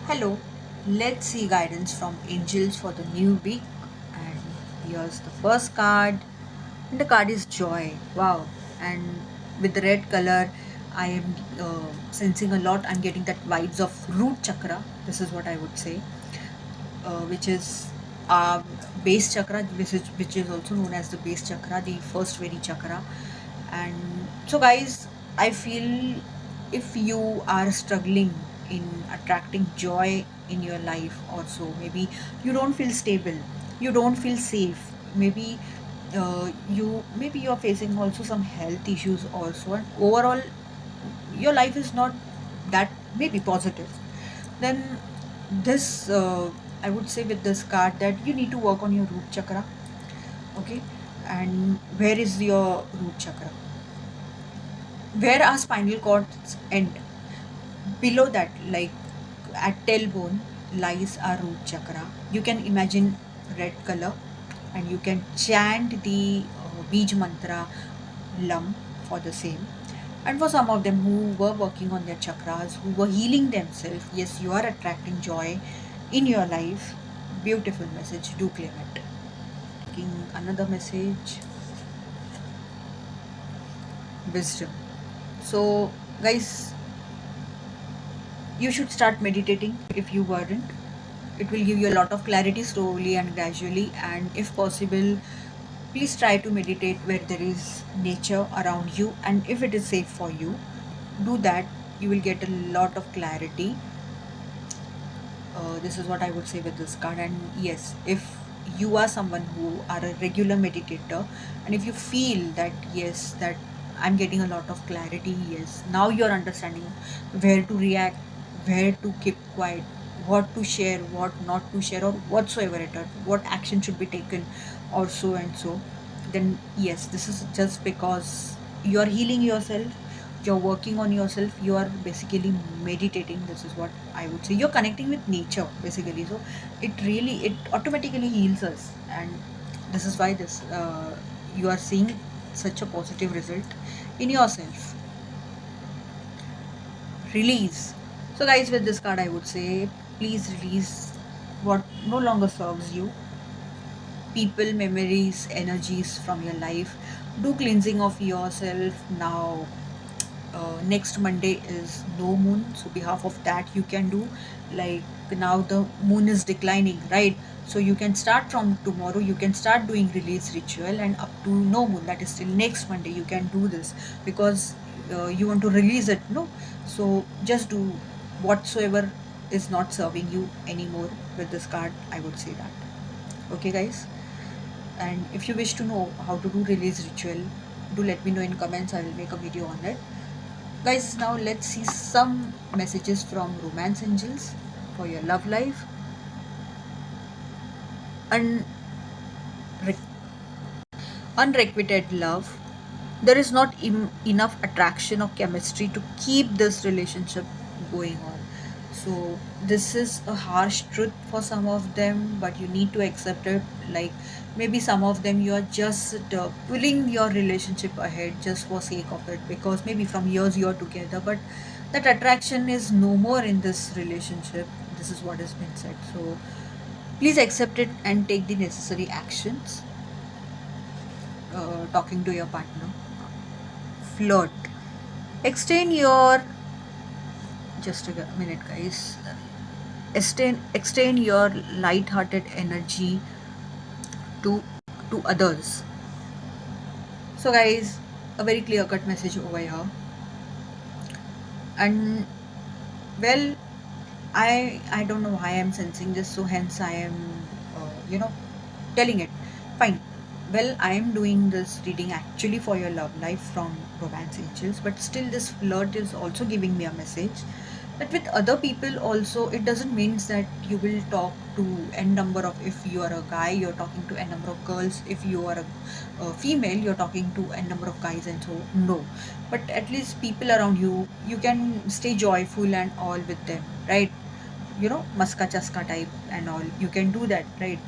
Hello, let's see guidance from angels for the new week. And here's the first card. And the card is joy. Wow. And with the red color, I am sensing a lot. I'm getting that vibes of root chakra. This is what I would say, which is our base chakra, which is also known as the base chakra, the first very chakra. And so, guys, I feel if you are struggling in attracting joy in your life, also maybe you don't feel stable, you don't feel safe, maybe you're facing also some health issues also, and overall your life is not that maybe positive, then this I would say with this card that you need to work on your root chakra. Okay. And where is your root chakra? Where our spinal cords end? Below that, like at tailbone, lies our root chakra. You can imagine red color, and you can chant the Bij mantra Lam for the same. And for some of them who were working on their chakras, who were healing themselves, yes, you are attracting joy in your life. Beautiful message. Do claim it. Taking another message, wisdom. So, guys, you should start meditating if you weren't. It will give you a lot of clarity slowly and gradually. And if possible, please try to meditate where there is nature around you. And if it is safe for you, do that. You will get a lot of clarity. This is what I would say with this card. And yes, if you are someone who are a regular meditator, and if you feel that yes, that I'm getting a lot of clarity, yes, now you're understanding where to react, where to keep quiet, what to share, what not to share, or whatsoever it is, what action should be taken, or so and so, then yes, this is just because you're healing yourself, you're working on yourself, you are basically meditating. This is what I would say. You're connecting with nature basically. So it automatically heals us, and this is why this you are seeing such a positive result in yourself. Release. So guys, with this card I would say, please release what no longer serves you, people, memories, energies from your life. Do cleansing of yourself now. Next Monday is no moon, so behalf of that you can do, like, now the moon is declining, right? So you can start from tomorrow, you can start doing release ritual, and up to no moon, that is till next Monday, you can do this, because you want to release it, no? So just do whatsoever is not serving you anymore. With this card I would say that. Okay, guys. And if you wish to know how to do release ritual, do let me know in comments. I will make a video on it. Guys, now let's see some messages from romance angels for your love life. Un- Unrequited love. There is not enough attraction or chemistry to keep this relationship going on. So this is a harsh truth for some of them, but you need to accept it. Like, maybe some of them you are just pulling your relationship ahead just for sake of it, because maybe from years you are together, but that attraction is no more in this relationship. This is what has been said. So please accept it and take the necessary actions. Talking to your partner. Flirt. Extend your, just a minute, guys. Extend your light-hearted energy to others. So, guys, a very clear-cut message over here. And well, I don't know why I'm sensing this, so hence I am, telling it. Fine. Well, I am doing this reading actually for your love life from Romance Angels, but still, this flirt is also giving me a message that with other people also, it doesn't mean that you will talk to n number of, if you are a guy, you're talking to n number of girls, if you are a female, you're talking to n number of guys, and so no. But at least people around you, you can stay joyful and all with them, right? Maska chaska type and all, you can do that, right?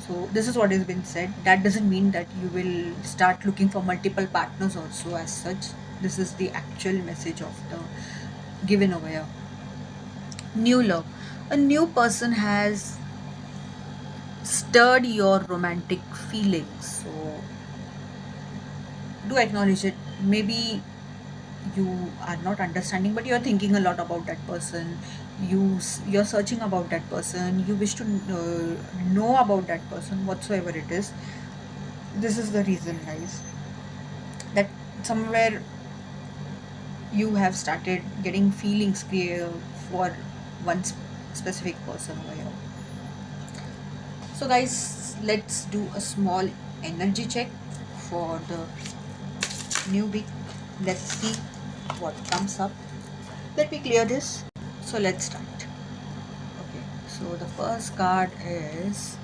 So this is what has been said. That doesn't mean that you will start looking for multiple partners also as such. This is the actual message of the given over here. New love. A new person has stirred your romantic feelings. So do acknowledge it. Maybe you are not understanding, but you're thinking a lot about that person. You're searching about that person. You wish to know about that person, whatsoever it is. This is the reason, guys, that somewhere you have started getting feelings clear for one specific person over here. So, guys, let's do a small energy check for the new week. Let's see what comes up. Let me clear this. So, let's start. Okay, so the first card is,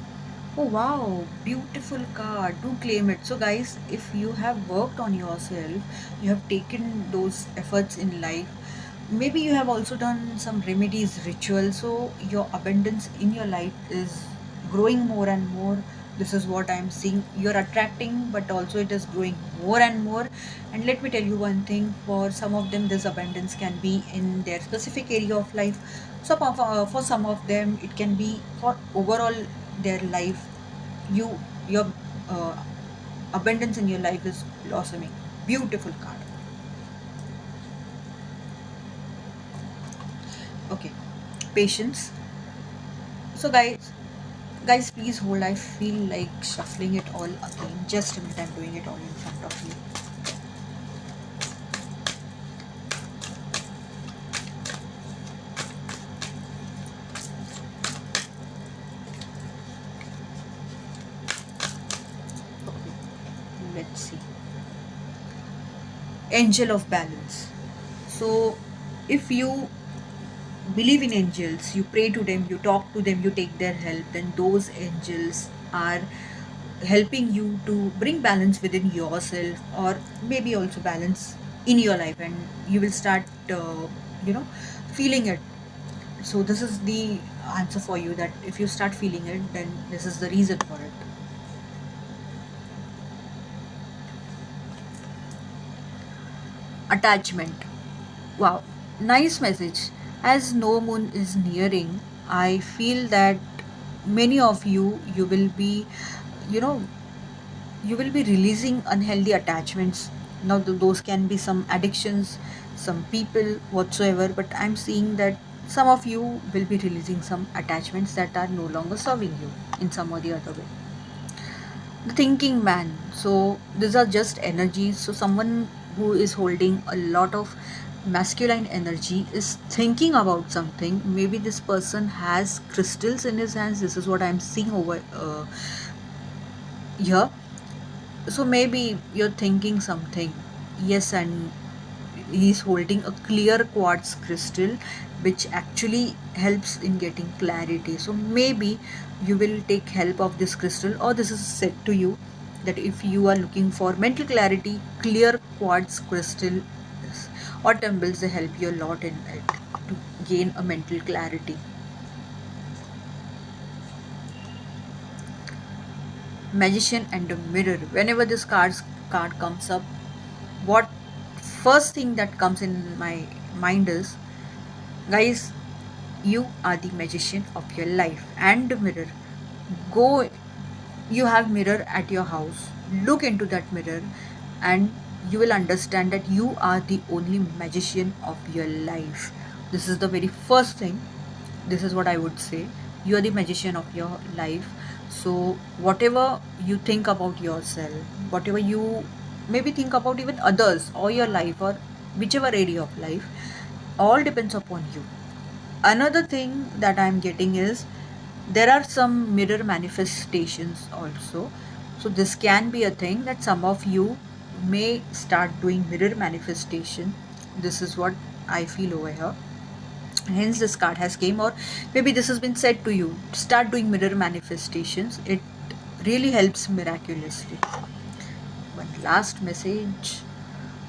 oh wow, beautiful card. Do claim it. So, guys, if you have worked on yourself, you have taken those efforts in life, maybe you have also done some remedies, rituals. So, your abundance in your life is growing more and more. This is what I'm seeing. You're attracting, but also it is growing more and more. And let me tell you one thing, for some of them, this abundance can be in their specific area of life. For some of them, it can be for overall their life. Your uh, abundance in your life is blossoming. Beautiful card. Okay, patience. So guys, please hold. I feel like shuffling it all again. Just a minute, I'm doing it all in front of you. Okay, let's see. Angel of balance. So if you believe in angels, you pray to them, you talk to them, you take their help, then those angels are helping you to bring balance within yourself, or maybe also balance in your life, and you will start you know feeling it. So this is the answer for you, that if you start feeling it, then this is the reason for it. Attachment. Wow, nice message. As no moon is nearing, I feel that many of you will be, you know, you will be releasing unhealthy attachments. Now, those can be some addictions, some people, whatsoever, but I'm seeing that some of you will be releasing some attachments that are no longer serving you in some or the other way. The thinking man. So these are just energies. So someone who is holding a lot of masculine energy is thinking about something. Maybe this person has crystals in his hands. This is what I'm seeing over here. So maybe you're thinking something. Yes, and he's holding a clear quartz crystal which actually helps in getting clarity. So maybe you will take help of this crystal, or this is said to you that if you are looking for mental clarity, clear quartz crystal or temples, they help you a lot in it to gain a mental clarity. Magician and the mirror. Whenever this card comes up, what first thing that comes in my mind is, guys, you are the magician of your life. And the mirror, go, you have mirror at your house, look into that mirror, and you will understand that you are the only magician of your life. This is the very first thing. This is what I would say. You are the magician of your life. So whatever you think about yourself, whatever you maybe think about even others or your life, or whichever area of life, all depends upon you. Another thing that I'm getting is, there are some mirror manifestations also. So this can be a thing that some of you may start doing mirror manifestation. This is what I feel over here. Hence this card has came, or maybe this has been said to you, start doing mirror manifestations. It really helps miraculously. One last message.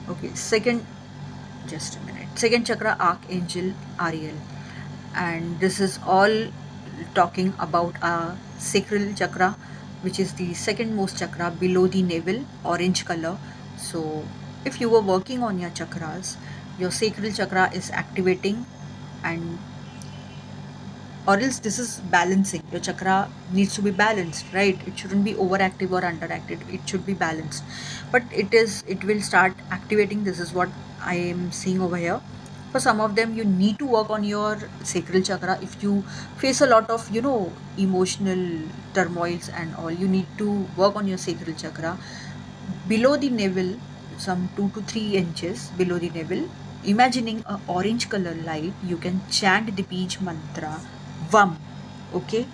Okay, second, just a minute. Second chakra, Archangel Ariel. And this is all talking about a sacral chakra, which is the second most chakra below the navel, orange color. So if you were working on your chakras, your sacral chakra is activating, and or else this is balancing. Your chakra needs to be balanced, right? It shouldn't be overactive or underactive. It should be balanced. But it will start activating. This is what I am seeing over here. For some of them, you need to work on your sacral chakra. If you face a lot of, emotional turmoils and all, you need to work on your sacral chakra. Below the navel, some 2 to 3 inches below the navel, imagining a orange color light, you can chant the beach mantra VAM. Okay,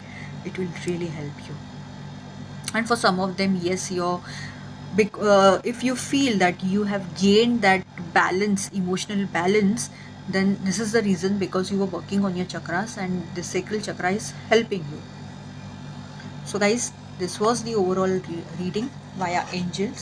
it will really help you. And for some of them, yes, if you feel that you have gained that balance, emotional balance, then this is the reason, because you were working on your chakras and the sacral chakra is helping you. So guys, this was the overall reading via angels.